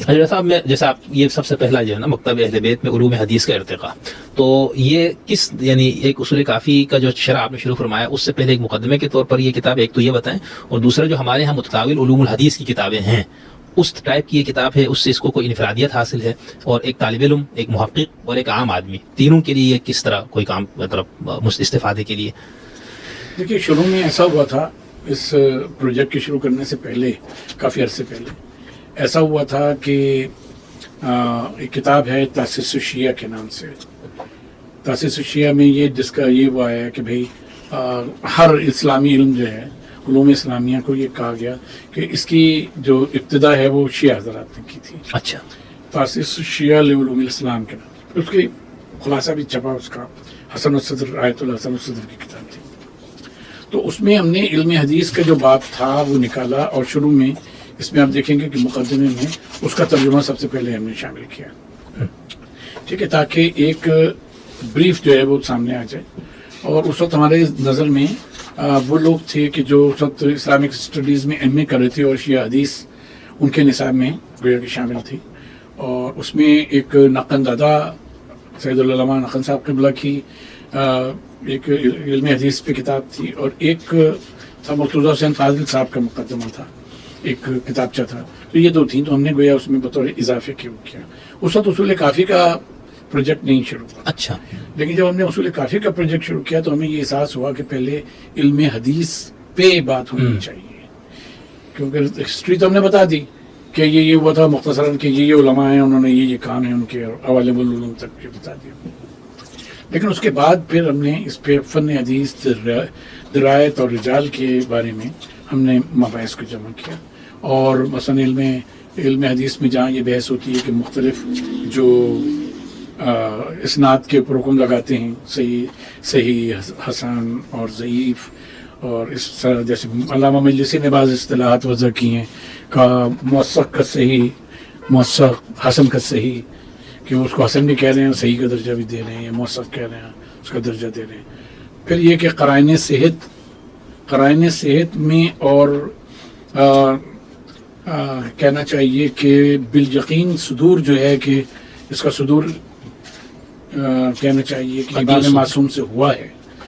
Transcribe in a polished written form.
حضرت صاحب میں جیسا آپ یہ سب سے پہلا جو ہے نا مکتب اہل بیت میں علوم حدیث کا ارتقاء، تو یہ کس یعنی ایک اصول کافی کا جو شرح آپ نے شروع فرمایا اس سے پہلے ایک مقدمے کے طور پر یہ کتاب ایک تو یہ بتائیں، اور دوسرا جو ہمارے ہاں متداول علوم الحدیث کی کتابیں ہیں اس ٹائپ کی یہ کتاب ہے، اس سے اس کو کوئی انفرادیت حاصل ہے، اور ایک طالب علم، ایک محقق اور ایک عام آدمی، تینوں کے لیے کس طرح کوئی کام مطلب استفادے کے لیے؟ دیکھیے شروع میں ایسا ہوا تھا، اس پروجیکٹ کے شروع کرنے سے پہلے کافی عرصے پہلے ایسا ہوا تھا کہ ایک کتاب ہے تاسیس الشیعہ کے نام سے. تاسیس الشیعہ میں یہ جس کا یہ ہوا ہے کہ بھئی ہر اسلامی علم جو ہے، علوم اسلامیہ کو یہ کہا گیا کہ اس کی جو ابتدا ہے وہ شیعہ حضرات نے کی تھی. اچھا. تاسیس الشیعہ لعلوم الاسلام کے نام، اس کی خلاصہ بھی چھپا اس کا، حسن الصدر، آیت اللہ حسن الصدر کی کتاب تھی. تو اس میں ہم نے علم حدیث کا جو باب تھا وہ نکالا، اور شروع میں اس میں آپ دیکھیں گے کہ مقدمے میں اس کا ترجمہ سب سے پہلے ہم نے شامل کیا، ٹھیک ہے، تاکہ ایک بریف جو ہے وہ سامنے آ جائے. اور اس وقت ہمارے نظر میں وہ لوگ تھے کہ جو اس وقت اسلامک اسٹڈیز میں ایم اے کر رہے تھے، اور شیعہ حدیث ان کے نصاب میں گویا کہ شامل تھی. اور اس میں ایک نقن دادا سید العلماء نقن صاحب قبلہ کی ایک علم حدیث پہ کتاب تھی، اور ایک تھا مرتضیٰ حسین فاضل صاحب کا مقدمہ تھا، ایک کتابچہ تھا. تو یہ دو تھیں، تو ہم نے گویا اس میں بطور اضافے کے وہ کیا. اس وقت اصول کافی کا پروجیکٹ نہیں شروع ہوا. اچھا. لیکن جب ہم نے اصول کافی کا پروجیکٹ شروع کیا تو ہمیں یہ احساس ہوا کہ پہلے علم حدیث پہ بات ہونی چاہیے، کیونکہ ہسٹری تو ہم نے بتا دی کہ یہ ہوا تھا مختصراً کہ یہ علماء ہیں، انہوں نے یہ کام ہے ان کے، اور عوالم العلوم تک یہ بتا دیا. لیکن اس کے بعد پھر ہم نے اس پہ فن حدیث، درایت اور رجال کے بارے میں ہم نے مباحث کو جمع کیا. اور مثلا علم حدیث میں جہاں یہ بحث ہوتی ہے کہ مختلف جو اسناد کے اوپر حکم لگاتے ہیں، صحیح، حسن اور ضعیف، اور اس طرح جیسے علامہ مجلسی نے بعض اصطلاحات وضع کی ہیں کا موثق کا صحیح، موثق حسن کا صحیح، کہ اس کو حسن بھی کہہ رہے ہیں، صحیح کا درجہ بھی دے رہے ہیں، یا موثق کہہ رہے ہیں اس کا درجہ دے رہے ہیں. پھر یہ کہ قرائن صحت میں، اور کہنا چاہیے کہ بالیقین صدور جو ہے کہ اس کا صدور کہنا چاہیے کہ امام معصوم سے ہوا ہے،